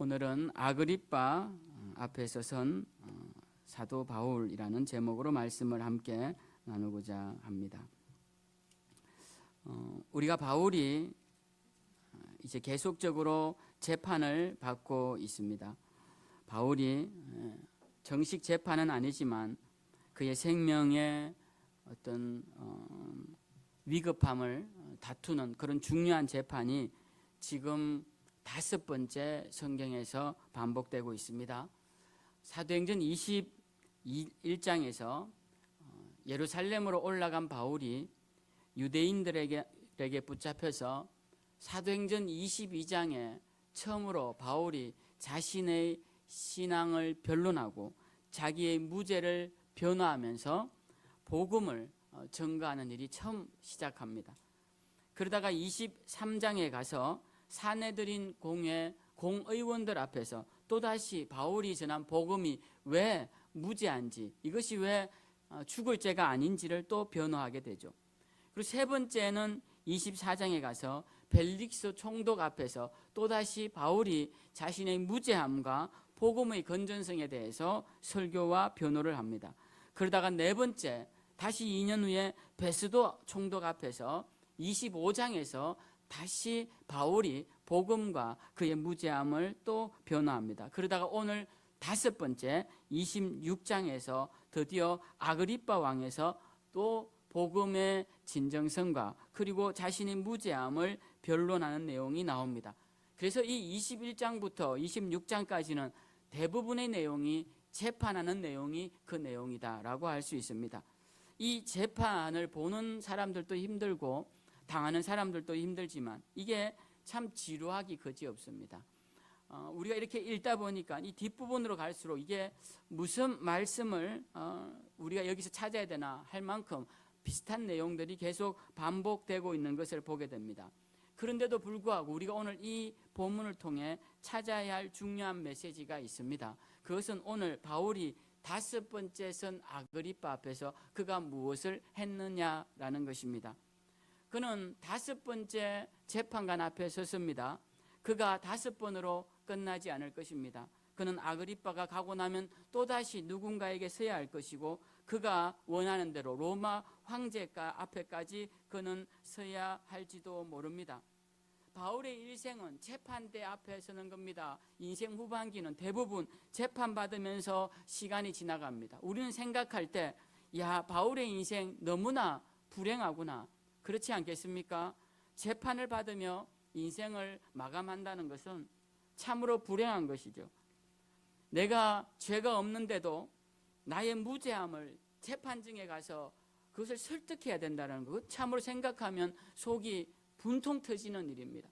오늘은 아그리빠 앞에 서선 사도 바울이라는 제목으로 말씀을 함께 나누고자 합니다. 우리가 바울이 이제 계속적으로 재판을 받고 있습니다. 바울이 정식 재판은 아니지만 그의 생명의 어떤 위급함을 다투는 그런 중요한 재판이 지금 5번째 성경에서 반복되고 있습니다. 사도행전 21장에서 예루살렘으로 올라간 바울이 유대인들에게 붙잡혀서 사도행전 22장에 처음으로 바울이 자신의 신앙을 변론하고 자기의 무죄를 변호하면서 복음을 전가하는 일이 처음 시작합니다. 그러다가 23장에 가서 사내들인 공의원들 앞에서 또다시 바울이 전한 복음이 왜 무죄한지, 이것이 왜 죽을 죄가 아닌지를 또 변호하게 되죠. 그리고 세 번째는 24장에 가서 벨릭스 총독 앞에서 또다시 바울이 자신의 무죄함과 복음의 건전성에 대해서 설교와 변호를 합니다. 그러다가 네 번째, 다시 2년 후에 베스도 총독 앞에서 25장에서 다시 바울이 복음과 그의 무죄함을 또 변호합니다. 그러다가 오늘 5번째 26장에서 드디어 아그리빠 왕에서 또 복음의 진정성과 그리고 자신의 무죄함을 변론하는 내용이 나옵니다. 그래서 이 21장부터 26장까지는 대부분의 내용이 재판하는 내용이 그 내용이다라고 할 수 있습니다. 이 재판을 보는 사람들도 힘들고 당하는 사람들도 힘들지만 이게 참 지루하기 그지없습니다. 우리가 이렇게 읽다 보니까 이 뒷부분으로 갈수록 이게 무슨 말씀을 우리가 여기서 찾아야 되나 할 만큼 비슷한 내용들이 계속 반복되고 있는 것을 보게 됩니다. 그런데도 불구하고 우리가 오늘 이 본문을 통해 찾아야 할 중요한 메시지가 있습니다. 그것은 오늘 바울이 5번째 선 아그리빠 앞에서 그가 무엇을 했느냐라는 것입니다. 그는 5번째 재판관 앞에 섰습니다. 그가 5번으로 끝나지 않을 것입니다. 그는 아그리빠가 가고 나면 또다시 누군가에게 서야 할 것이고 그가 원하는 대로 로마 황제 앞에까지 그는 서야 할지도 모릅니다. 바울의 일생은 재판대 앞에 서는 겁니다. 인생 후반기는 대부분 재판받으면서 시간이 지나갑니다. 우리는 생각할 때 야, 바울의 인생 너무나 불행하구나. 그렇지 않겠습니까? 재판을 받으며 인생을 마감한다는 것은 참으로 불행한 것이죠. 내가 죄가 없는데도 나의 무죄함을 재판정에 가서 그것을 설득해야 된다는 것, 참으로 생각하면 속이 분통 터지는 일입니다.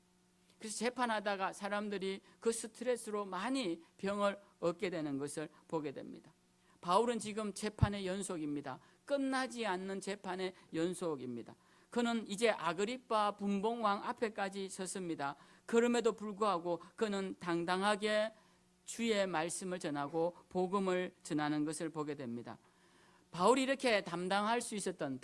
그래서 재판하다가 사람들이 그 스트레스로 많이 병을 얻게 되는 것을 보게 됩니다. 바울은 지금 재판의 연속입니다. 끝나지 않는 재판의 연속입니다. 그는 이제 아그리빠 분봉왕 앞에까지 섰습니다. 그럼에도 불구하고 그는 당당하게 주의 말씀을 전하고 복음을 전하는 것을 보게 됩니다. 바울이 이렇게 담대할 수 있었던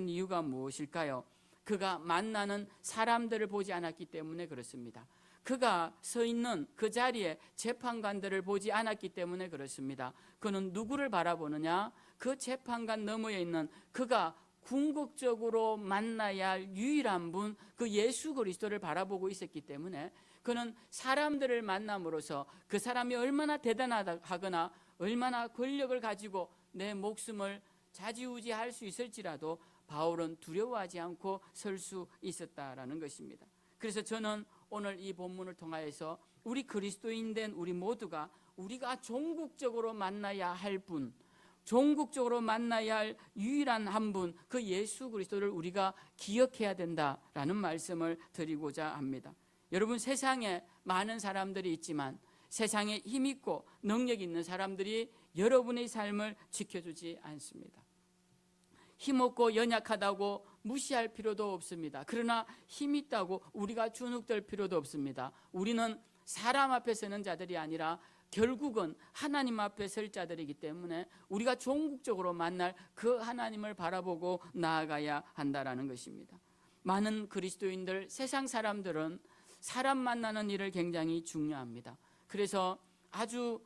이유가 무엇일까요? 그가 만나는 사람들을 보지 않았기 때문에 그렇습니다. 그가 서 있는 그 자리에 재판관들을 보지 않았기 때문에 그렇습니다. 그는 누구를 바라보느냐? 그 재판관 너머에 있는 그가 궁극적으로 만나야 할 유일한 분, 그 예수 그리스도를 바라보고 있었기 때문에 그는 사람들을 만남으로써 그 사람이 얼마나 대단하거나 얼마나 권력을 가지고 내 목숨을 좌지우지할 수 있을지라도 바울은 두려워하지 않고 설 수 있었다라는 것입니다. 그래서 저는 오늘 이 본문을 통하여서 우리 그리스도인 된 우리 모두가 우리가 종국적으로 만나야 할 분, 종국적으로 만나야 할 유일한 한 분, 그 예수 그리스도를 우리가 기억해야 된다라는 말씀을 드리고자 합니다. 여러분, 세상에 많은 사람들이 있지만 세상에 힘있고 능력 있는 사람들이 여러분의 삶을 지켜주지 않습니다. 힘없고 연약하다고 무시할 필요도 없습니다. 그러나 힘있다고 우리가 주눅들 필요도 없습니다. 우리는 사람 앞에 서는 자들이 아니라 결국은 하나님 앞에 설 자들이기 때문에 우리가 종국적으로 만날 그 하나님을 바라보고 나아가야 한다는 것입니다. 많은 그리스도인들, 세상 사람들은 사람 만나는 일을 굉장히 중요합니다. 그래서 아주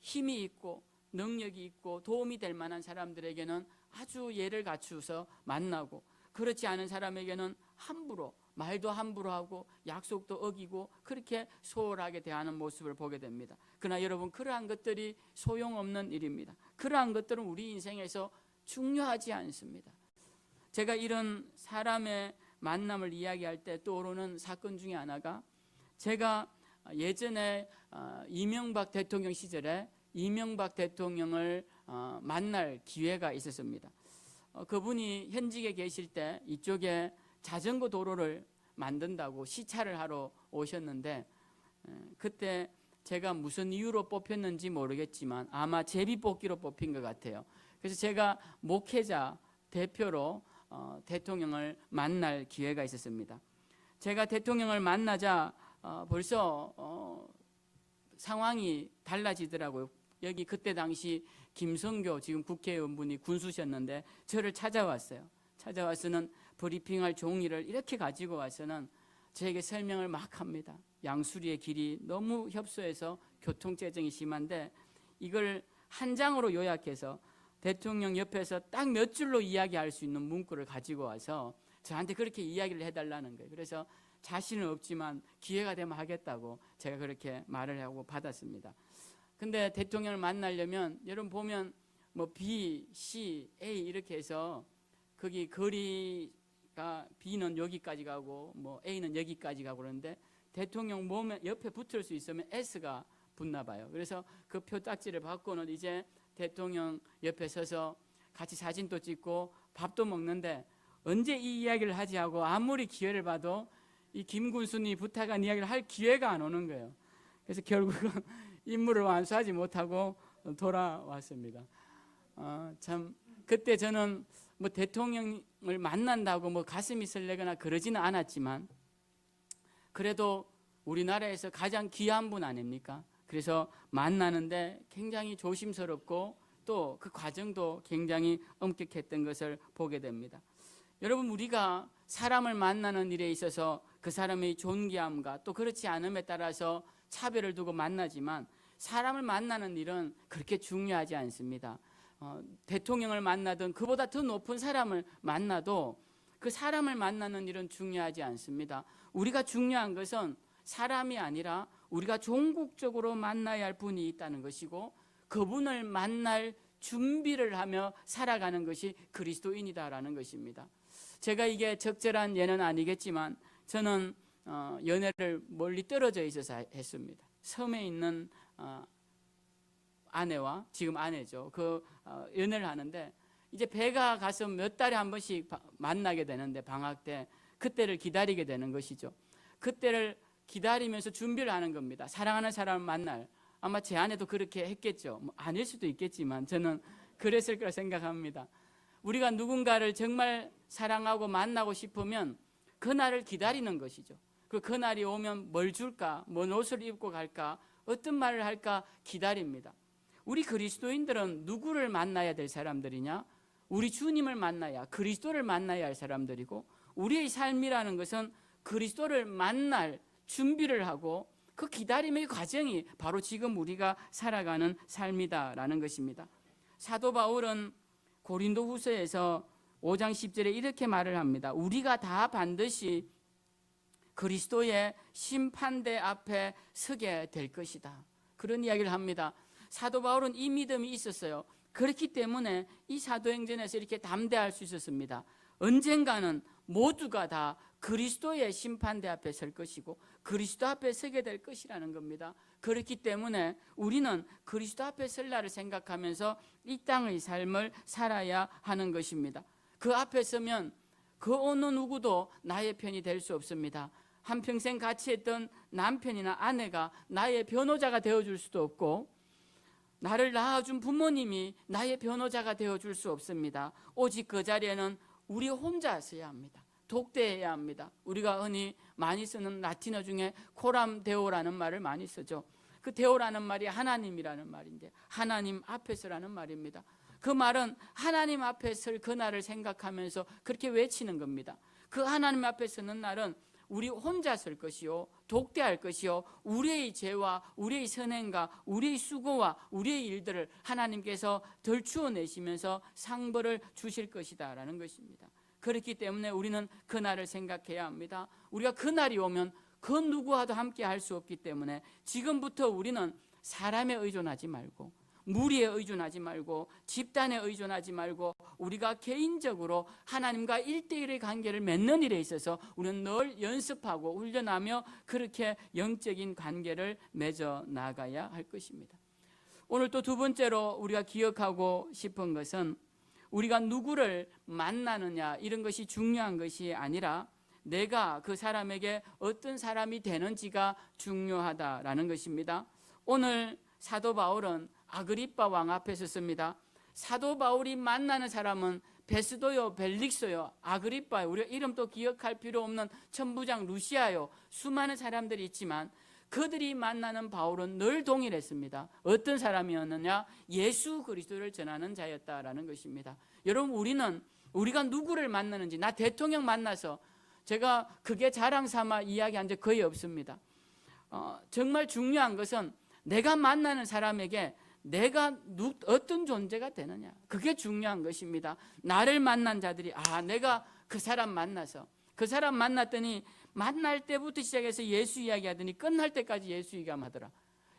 힘이 있고 능력이 있고 도움이 될 만한 사람들에게는 아주 예를 갖추어서 만나고, 그렇지 않은 사람에게는 함부로, 말도 함부로 하고 약속도 어기고 그렇게 소홀하게 대하는 모습을 보게 됩니다. 그러나 여러분, 그러한 것들이 소용없는 일입니다. 그러한 것들은 우리 인생에서 중요하지 않습니다. 제가 이런 사람의 만남을 이야기할 때 떠오르는 사건 중에 하나가, 제가 예전에 이명박 대통령 시절에 이명박 대통령을 만날 기회가 있었습니다. 그분이 현직에 계실 때 이쪽에 자전거 도로를 만든다고 시찰을 하러 오셨는데, 그때 제가 무슨 이유로 뽑혔는지 모르겠지만 아마 제비뽑기로 뽑힌 것 같아요. 그래서 제가 목회자 대표로 대통령을 만날 기회가 있었습니다. 제가 대통령을 만나자 벌써 상황이 달라지더라고요. 여기 그때 당시 김성교 지금 국회의원분이 군수셨는데 저를 찾아왔어요. 찾아와서는 브리핑할 종이를 이렇게 가지고 와서는 저에게 설명을 막 합니다. 양수리의 길이 너무 협소해서 교통체증이 심한데 이걸 한 장으로 요약해서 대통령 옆에서 딱 몇 줄로 이야기할 수 있는 문구를 가지고 와서 저한테 그렇게 이야기를 해달라는 거예요. 그래서 자신은 없지만 기회가 되면 하겠다고 제가 그렇게 말을 하고 받았습니다. 근데 대통령을 만나려면 여러분 보면 뭐 B, C, A 이렇게 해서 거기 거리가 B는 여기까지 가고 뭐 A는 여기까지 가고 그러는데 대통령 몸에 옆에 붙을 수 있으면 S가 붙나 봐요. 그래서 그 표딱지를 받고는 이제 대통령 옆에 서서 같이 사진도 찍고 밥도 먹는데 언제 이 이야기를 하지 하고 아무리 기회를 봐도 이 김군수님 부탁한 이야기를 할 기회가 안 오는 거예요. 그래서 결국은 임무를 완수하지 못하고 돌아왔습니다. 참 그때 저는 뭐 대통령을 만난다고 뭐 가슴이 설레거나 그러지는 않았지만 그래도 우리나라에서 가장 귀한 분 아닙니까? 그래서 만나는데 굉장히 조심스럽고 또 그 과정도 굉장히 엄격했던 것을 보게 됩니다. 여러분, 우리가 사람을 만나는 일에 있어서 그 사람의 존귀함과 또 그렇지 않음에 따라서 차별을 두고 만나지만 사람을 만나는 일은 그렇게 중요하지 않습니다. 대통령을 만나든 그보다 더 높은 사람을 만나도 그 사람을 만나는 일은 중요하지 않습니다. 우리가 중요한 것은 사람이 아니라 우리가 종국적으로 만나야 할 분이 있다는 것이고 그분을 만날 준비를 하며 살아가는 것이 그리스도인이다라는 것입니다. 제가 이게 적절한 예는 아니겠지만 저는 연애를 멀리 떨어져 있어서 했습니다. 섬에 있는 아내와 지금 아내죠. 연애를 하는데 이제 배가 가서 몇 달에 한 번씩 만나게 되는데 방학 때 그때를 기다리게 되는 것이죠. 그때를 기다리면서 준비를 하는 겁니다. 사랑하는 사람을 만날. 아마 제 아내도 그렇게 했겠죠. 뭐 아닐 수도 있겠지만 저는 그랬을 거라 생각합니다. 우리가 누군가를 정말 사랑하고 만나고 싶으면 그날을 기다리는 것이죠. 그날이 오면 뭘 줄까? 뭔 옷을 입고 갈까? 어떤 말을 할까? 기다립니다. 우리 그리스도인들은 누구를 만나야 될 사람들이냐? 우리 주님을 만나야, 그리스도를 만나야 할 사람들이고 우리의 삶이라는 것은 그리스도를 만날 준비를 하고 그 기다림의 과정이 바로 지금 우리가 살아가는 삶이다라는 것입니다. 사도 바울은 고린도후서에서 5장 10절에 이렇게 말을 합니다. 우리가 다 반드시 그리스도의 심판대 앞에 서게 될 것이다. 그런 이야기를 합니다. 사도 바울은 이 믿음이 있었어요. 그렇기 때문에 이 사도행전에서 이렇게 담대할 수 있었습니다. 언젠가는 모두가 다 그리스도의 심판대 앞에 설 것이고 그리스도 앞에 서게 될 것이라는 겁니다. 그렇기 때문에 우리는 그리스도 앞에 설 날을 생각하면서 이 땅의 삶을 살아야 하는 것입니다. 그 앞에 서면 그 어느 누구도 나의 편이 될 수 없습니다. 한평생 같이 했던 남편이나 아내가 나의 변호자가 되어줄 수도 없고 나를 낳아준 부모님이 나의 변호자가 되어줄 수 없습니다. 오직 그 자리에는 우리 혼자 서야 합니다. 독대해야 합니다. 우리가 흔히 많이 쓰는 라틴어 중에 코람 데오라는 말을 많이 쓰죠. 그 데오라는 말이 하나님이라는 말인데 하나님 앞에서라는 말입니다. 그 말은 하나님 앞에 설 그날을 생각하면서 그렇게 외치는 겁니다. 그 하나님 앞에 서는 날은 우리 혼자 설 것이요 독대할 것이요 우리의 죄와 우리의 선행과 우리의 수고와 우리의 일들을 하나님께서 덜추어 내시면서 상벌을 주실 것이다 라는 것입니다. 그렇기 때문에 우리는 그날을 생각해야 합니다. 우리가 그날이 오면 그 누구와도 함께 할 수 없기 때문에 지금부터 우리는 사람에 의존하지 말고 무리에 의존하지 말고 집단에 의존하지 말고 우리가 개인적으로 하나님과 1대1의 관계를 맺는 일에 있어서 우리는 늘 연습하고 훈련하며 그렇게 영적인 관계를 맺어 나가야 할 것입니다. 오늘 또 두 번째로 우리가 기억하고 싶은 것은 우리가 누구를 만나느냐 이런 것이 중요한 것이 아니라 내가 그 사람에게 어떤 사람이 되는지가 중요하다라는 것입니다. 오늘 사도 바울은 아그리빠 왕 앞에 섰습니다. 사도 바울이 만나는 사람은 베스도요, 벨릭소요, 아그리빠요, 우리가 이름도 기억할 필요 없는 천부장 루시아요, 수많은 사람들이 있지만 그들이 만나는 바울은 늘 동일했습니다. 어떤 사람이었느냐? 예수 그리스도를 전하는 자였다라는 것입니다. 여러분, 우리가 누구를 만나는지, 나 대통령 만나서 제가 그게 자랑 삼아 이야기한 적 거의 없습니다. 정말 중요한 것은 내가 만나는 사람에게 내가 어떤 존재가 되느냐, 그게 중요한 것입니다. 나를 만난 자들이 내가 그 사람 만나서 그 사람 만났더니 만날 때부터 시작해서 예수 이야기하더니 끝날 때까지 예수 얘기하더라,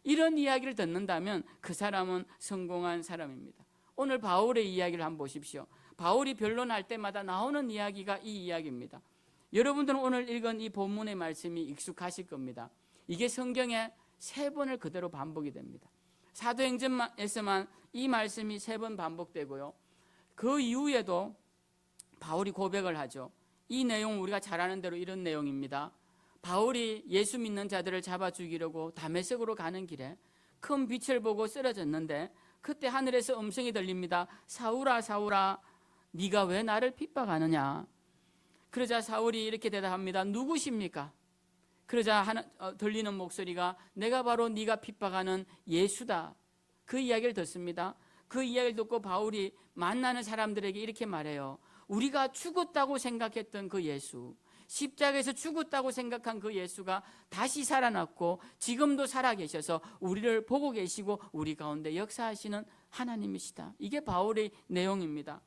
이런 이야기를 듣는다면 그 사람은 성공한 사람입니다. 오늘 바울의 이야기를 한번 보십시오. 바울이 변론할 때마다 나오는 이야기가 이 이야기입니다. 여러분들은 오늘 읽은 이 본문의 말씀이 익숙하실 겁니다. 이게 성경에 3번을 그대로 반복이 됩니다. 사도행전에서만 이 말씀이 3번 반복되고요. 그 이후에도 바울이 고백을 하죠. 이 내용 우리가 잘 아는 대로 이런 내용입니다. 바울이 예수 믿는 자들을 잡아 죽이려고 다메섹으로 가는 길에 큰 빛을 보고 쓰러졌는데 그때 하늘에서 음성이 들립니다. 사울아 사울아 네가 왜 나를 핍박하느냐. 그러자 사울이 이렇게 대답합니다. 누구십니까? 그러자 들리는 목소리가 내가 바로 네가 핍박하는 예수다. 그 이야기를 듣습니다. 그 이야기를 듣고 바울이 만나는 사람들에게 이렇게 말해요. 우리가 죽었다고 생각했던 그 예수, 십자가에서 죽었다고 생각한 그 예수가 다시 살아났고 지금도 살아계셔서 우리를 보고 계시고 우리 가운데 역사하시는 하나님이시다. 이게 바울의 내용입니다.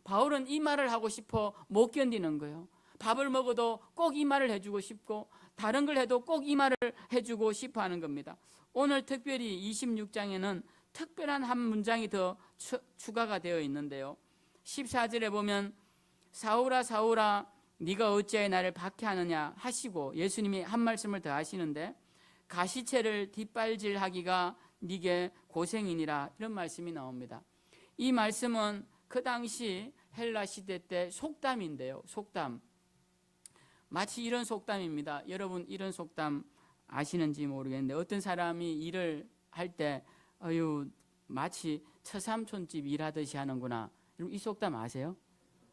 바울은 이 말을 하고 싶어 못 견디는 거예요. 밥을 먹어도 꼭 이 말을 해주고 싶고 다른 걸 해도 꼭 이 말을 해주고 싶어 하는 겁니다. 오늘 특별히 26장에는 특별한 한 문장이 더 추가가 되어 있는데요. 14절에 보면 사울아 사울아 네가 어찌하여 나를 박해하느냐 하시고 예수님이 한 말씀을 더 하시는데 가시채를 뒷발질하기가 네게 고생이니라, 이런 말씀이 나옵니다. 이 말씀은 그 당시 헬라 시대 때 속담인데요. 속담. 마치 이런 속담입니다. 여러분 이런 속담 아시는지 모르겠는데 어떤 사람이 일을 할 때 마치 처삼촌집 일하듯이 하는구나. 이 속담 아세요?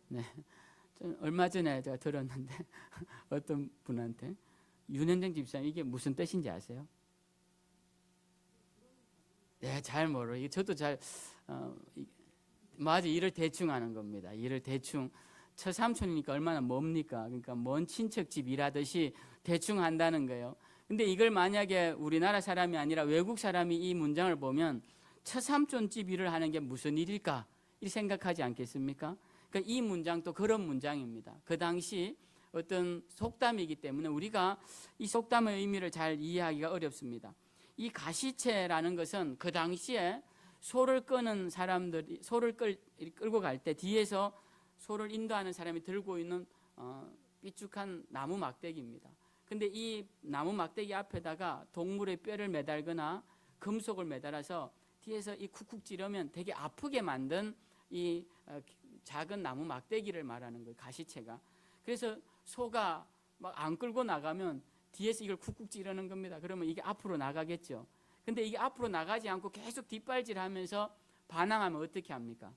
네. 얼마 전에 제가 들었는데 어떤 분한테 윤현정 집사님 이게 무슨 뜻인지 아세요? 네, 잘 모르요. 저도 잘 맞아, 일을 대충 하는 겁니다. 일을 대충, 처삼촌이니까 얼마나 멉니까? 그러니까 먼 친척집 일하듯이 대충 한다는 거예요. 근데 이걸 만약에 우리나라 사람이 아니라 외국 사람이 이 문장을 보면 처삼촌집 일을 하는 게 무슨 일일까? 이 생각하지 않겠습니까? 그러니까 이 문장도 그런 문장입니다. 그 당시 어떤 속담이기 때문에 우리가 이 속담의 의미를 잘 이해하기가 어렵습니다. 이 가시채라는 것은 그 당시에 소를 끄는 사람들이 소를 끌고 갈 때 뒤에서 소를 인도하는 사람이 들고 있는 삐죽한 나무 막대기입니다. 근데 이 나무 막대기 앞에다가 동물의 뼈를 매달거나 금속을 매달아서 뒤에서 이 쿡쿡 찌르면 되게 아프게 만든 이 작은 나무 막대기를 말하는 거예요. 가시채가. 그래서 소가 막 안 끌고 나가면 뒤에서 이걸 쿡쿡 찌르는 겁니다. 그러면 이게 앞으로 나가겠죠. 근데 이게 앞으로 나가지 않고 계속 뒷발질하면서 반항하면 어떻게 합니까?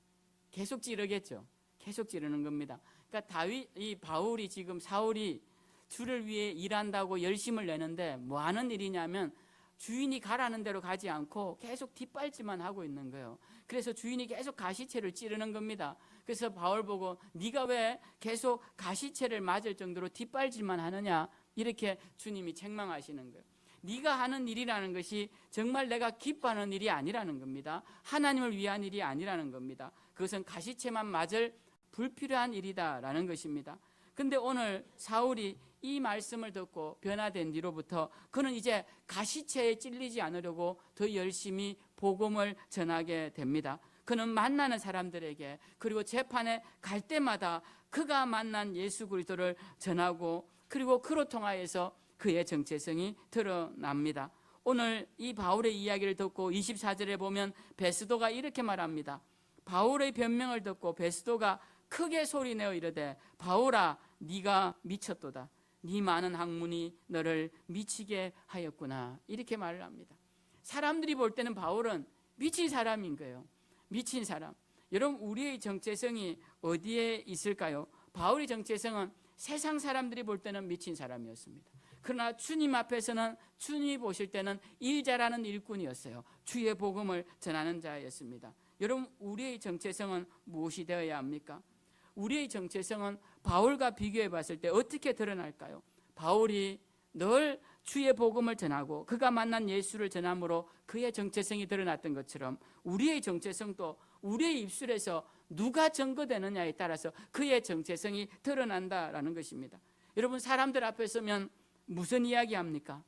계속 찌르겠죠. 계속 찌르는 겁니다. 그러니까 이 바울이 지금 사울이 주를 위해 일한다고 열심을 내는데 뭐 하는 일이냐면 주인이 가라는 대로 가지 않고 계속 뒷발질만 하고 있는 거예요. 그래서 주인이 계속 가시채를 찌르는 겁니다. 그래서 바울 보고 네가 왜 계속 가시채를 맞을 정도로 뒷발질만 하느냐 이렇게 주님이 책망하시는 거예요. 네가 하는 일이라는 것이 정말 내가 기뻐하는 일이 아니라는 겁니다. 하나님을 위한 일이 아니라는 겁니다. 그것은 가시채만 맞을 불필요한 일이다라는 것입니다. 근데 오늘 사울이 이 말씀을 듣고 변화된 뒤로부터 그는 이제 가시채에 찔리지 않으려고 더 열심히 복음을 전하게 됩니다. 그는 만나는 사람들에게, 그리고 재판에 갈 때마다 그가 만난 예수 그리스도를 전하고, 그리고 그로 통하여서 그의 정체성이 드러납니다. 오늘 이 바울의 이야기를 듣고 24절에 보면 베스도가 이렇게 말합니다. 바울의 변명을 듣고 베스도가 크게 소리내어 이르되 바울아 네가 미쳤도다. 네 많은 학문이 너를 미치게 하였구나. 이렇게 말을 합니다. 사람들이 볼 때는 바울은 미친 사람인 거예요. 미친 사람. 여러분, 우리의 정체성이 어디에 있을까요? 바울의 정체성은 세상 사람들이 볼 때는 미친 사람이었습니다. 그러나 주님 앞에서는, 주님이 보실 때는 일 잘하는 일꾼이었어요. 주의 복음을 전하는 자였습니다. 여러분, 우리의 정체성은 무엇이 되어야 합니까? 우리의 정체성은 바울과 비교해 봤을 때 어떻게 드러날까요? 바울이 늘 주의 복음을 전하고 그가 만난 예수를 전함으로 그의 정체성이 드러났던 것처럼 우리의 정체성도 우리의 입술에서 누가 증거되느냐에 따라서 그의 정체성이 드러난다라는 것입니다. 여러분, 사람들 앞에 서면 무슨 이야기 합니까?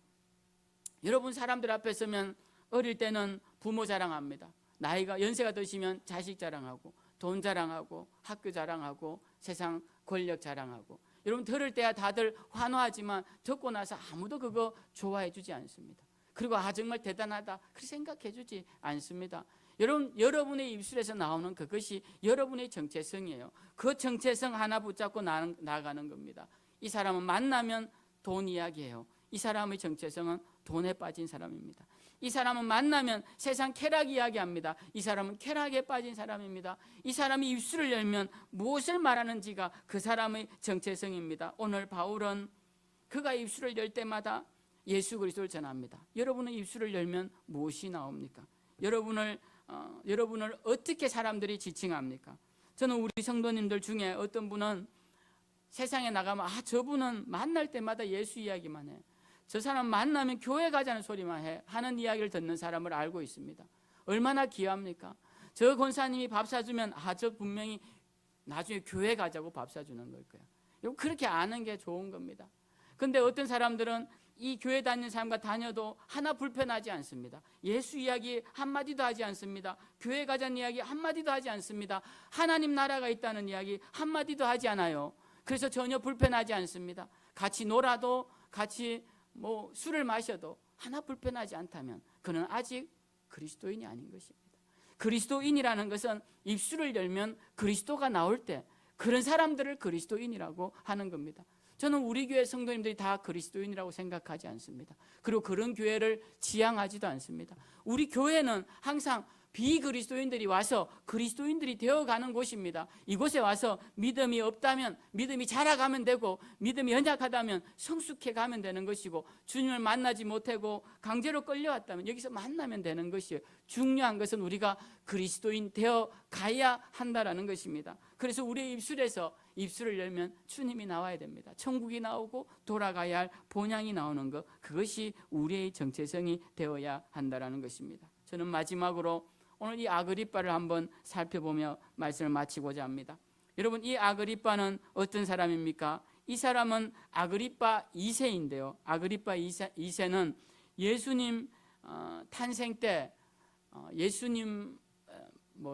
여러분, 사람들 앞에 서면 어릴 때는 부모 자랑합니다. 나이가 연세가 드시면 자식 자랑하고, 돈 자랑하고, 학교 자랑하고, 세상 권력 자랑하고. 여러분, 들을 때야 다들 환호하지만 듣고 나서 아무도 그거 좋아해 주지 않습니다. 그리고 정말 대단하다 그렇게 생각해 주지 않습니다. 여러분, 여러분의 입술에서 나오는 그것이 여러분의 정체성이에요. 그 정체성 하나 붙잡고 나아가는 겁니다. 이 사람은 만나면 돈 이야기해요. 이 사람의 정체성은 돈에 빠진 사람입니다. 이 사람은 만나면 세상 쾌락 이야기합니다. 이 사람은 쾌락에 빠진 사람입니다. 이 사람이 입술을 열면 무엇을 말하는지가 그 사람의 정체성입니다. 오늘 바울은 그가 입술을 열 때마다 예수 그리스도를 전합니다. 여러분의 입술을 열면 무엇이 나옵니까? 여러분을 어떻게 사람들이 지칭합니까? 저는 우리 성도님들 중에 어떤 분은 세상에 나가면 저분은 만날 때마다 예수 이야기만 해. 저 사람 만나면 교회 가자는 소리만 해 하는 이야기를 듣는 사람을 알고 있습니다. 얼마나 귀합니까? 저 권사님이 밥 사주면 저 분명히 나중에 교회 가자고 밥 사주는 걸 거야. 그렇게 아는 게 좋은 겁니다. 근데 어떤 사람들은 이 교회 다니는 사람과 다녀도 하나 불편하지 않습니다. 예수 이야기 한마디도 하지 않습니다. 교회 가자는 이야기 한마디도 하지 않습니다. 하나님 나라가 있다는 이야기 한마디도 하지 않아요. 그래서 전혀 불편하지 않습니다. 같이 놀아도, 같이 술을 마셔도 하나 불편하지 않다면 그는 아직 그리스도인이 아닌 것입니다. 그리스도인이라는 것은 입술을 열면 그리스도가 나올 때 그런 사람들을 그리스도인이라고 하는 겁니다. 저는 우리 교회 성도님들이 다 그리스도인이라고 생각하지 않습니다. 그리고 그런 교회를 지향하지도 않습니다. 우리 교회는 항상 비그리스도인들이 와서 그리스도인들이 되어가는 곳입니다. 이곳에 와서 믿음이 없다면 믿음이 자라가면 되고, 믿음이 연약하다면 성숙해 가면 되는 것이고, 주님을 만나지 못하고 강제로 끌려왔다면 여기서 만나면 되는 것이에요. 중요한 것은 우리가 그리스도인 되어 가야 한다라는 것입니다. 그래서 우리의 입술에서 입술을 열면 주님이 나와야 됩니다. 천국이 나오고 돌아가야 할 본향이 나오는 것, 그것이 우리의 정체성이 되어야 한다라는 것입니다. 저는 마지막으로 오늘 이 아그리빠를 한번 살펴보며 말씀을 마치고자 합니다. 여러분, 이 아그리빠는 어떤 사람입니까? 이 사람은 아그리빠 2세인데요. 아그리빠 2세는 예수님 탄생 때 예수님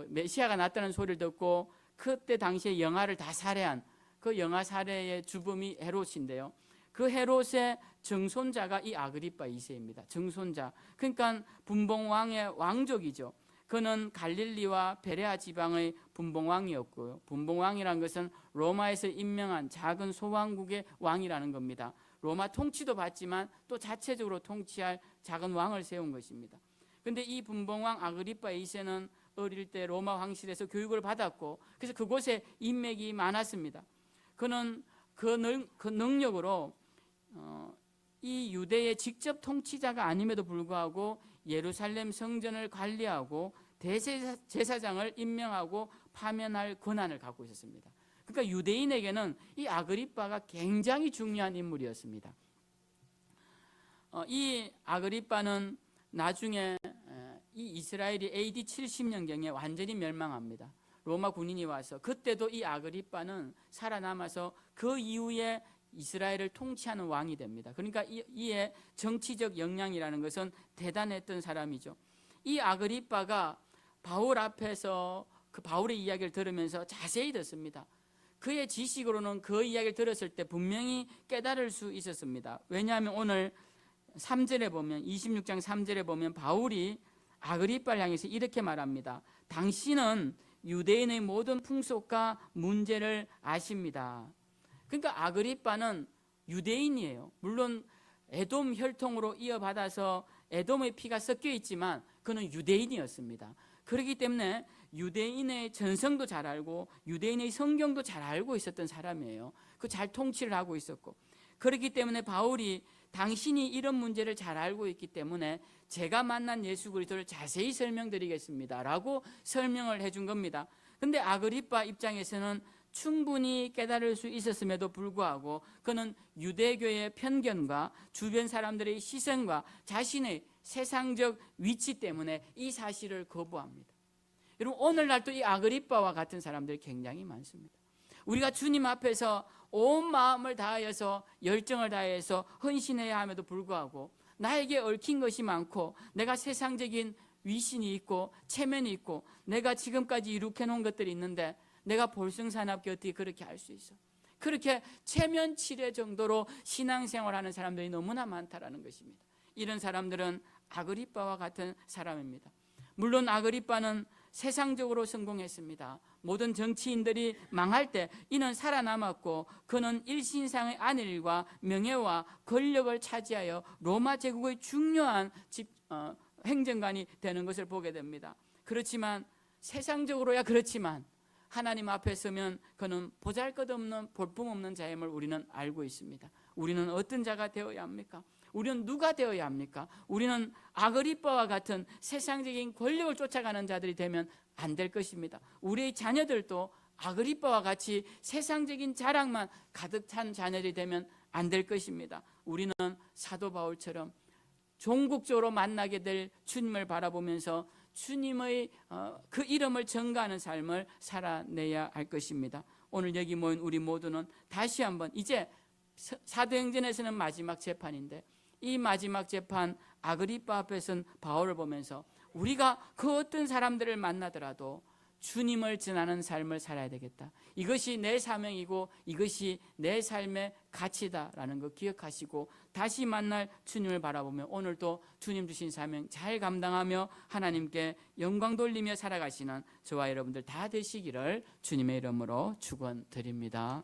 메시아가 났다는 소리를 듣고 그때 당시에 영아를 다 살해한 그 영아 살해의 주범이 헤롯인데요. 그 헤롯의 증손자가 이 아그리빠 2세입니다. 증손자. 그러니까 분봉왕의 왕족이죠. 그는 갈릴리와 베레아 지방의 분봉왕이었고요. 분봉왕이라는 것은 로마에서 임명한 작은 소왕국의 왕이라는 겁니다. 로마 통치도 받지만 또 자체적으로 통치할 작은 왕을 세운 것입니다. 그런데 이 분봉왕 아그리빠 2세는 어릴 때 로마 황실에서 교육을 받았고, 그래서 그곳에 인맥이 많았습니다. 그는 그 능력으로 이 유대의 직접 통치자가 아님에도 불구하고 예루살렘 성전을 관리하고 대제사장을 임명하고 파면할 권한을 갖고 있었습니다. 그러니까 유대인에게는 이 아그리빠가 굉장히 중요한 인물이었습니다. 이 아그리빠는 나중에 이 이스라엘이 AD 70년경에 완전히 멸망합니다. 로마 군인이 와서, 그때도 이 아그리빠는 살아남아서 그 이후에 이스라엘을 통치하는 왕이 됩니다. 그러니까 이의 정치적 역량이라는 것은 대단했던 사람이죠. 이 아그리빠가 바울 앞에서 그 바울의 이야기를 들으면서 자세히 듣습니다. 그의 지식으로는 그 이야기를 들었을 때 분명히 깨달을 수 있었습니다. 왜냐하면 오늘 3절에 보면, 26장 3절에 보면 바울이 아그리빠를 향해서 이렇게 말합니다. 당신은 유대인의 모든 풍속과 문제를 아십니다. 그러니까 아그리빠는 유대인이에요. 물론 에돔 혈통으로 이어받아서 에돔의 피가 섞여 있지만 그는 유대인이었습니다. 그렇기 때문에 유대인의 전성도 잘 알고 유대인의 성경도 잘 알고 있었던 사람이에요. 그 잘 통치를 하고 있었고, 그렇기 때문에 바울이 당신이 이런 문제를 잘 알고 있기 때문에 제가 만난 예수 그리스도를 자세히 설명드리겠습니다 라고 설명을 해준 겁니다. 근데 아그리빠 입장에서는 충분히 깨달을 수 있었음에도 불구하고 그는 유대교의 편견과 주변 사람들의 시선과 자신의 세상적 위치 때문에 이 사실을 거부합니다. 여러분, 오늘날도 이 아그리빠와 같은 사람들이 굉장히 많습니다. 우리가 주님 앞에서 온 마음을 다하여서 열정을 다해서 헌신해야 함에도 불구하고 나에게 얽힌 것이 많고 내가 세상적인 위신이 있고 체면이 있고 내가 지금까지 이룩해 놓은 것들이 있는데 내가 볼성사납게 어떻게 그렇게 할 수 있어? 그렇게 체면 칠해 정도로 신앙생활하는 사람들이 너무나 많다라는 것입니다. 이런 사람들은 아그리빠와 같은 사람입니다. 물론 아그리빠는 세상적으로 성공했습니다. 모든 정치인들이 망할 때 이는 살아남았고 그는 일신상의 안일과 명예와 권력을 차지하여 로마 제국의 중요한 행정관이 되는 것을 보게 됩니다. 그렇지만 세상적으로야 그렇지만 하나님 앞에 서면 그는 보잘것없는 볼품없는 자임을 우리는 알고 있습니다. 우리는 어떤 자가 되어야 합니까? 우리는 누가 되어야 합니까? 우리는 아그리빠와 같은 세상적인 권력을 쫓아가는 자들이 되면 안 될 것입니다. 우리의 자녀들도 아그리빠와 같이 세상적인 자랑만 가득 찬 자녀들이 되면 안 될 것입니다. 우리는 사도 바울처럼 종국적으로 만나게 될 주님을 바라보면서 주님의 그 이름을 전가하는 삶을 살아내야 할 것입니다. 오늘 여기 모인 우리 모두는 다시 한번, 이제 사도행전에서는 마지막 재판인데 이 마지막 재판 아그리빠 앞에 선 바울을 보면서 우리가 그 어떤 사람들을 만나더라도 주님을 전하는 삶을 살아야 되겠다. 이것이 내 사명이고 이것이 내 삶의 가치다라는 거 기억하시고 다시 만날 주님을 바라보며 오늘도 주님 주신 사명 잘 감당하며 하나님께 영광 돌리며 살아가시는 저와 여러분들 다 되시기를 주님의 이름으로 축원드립니다.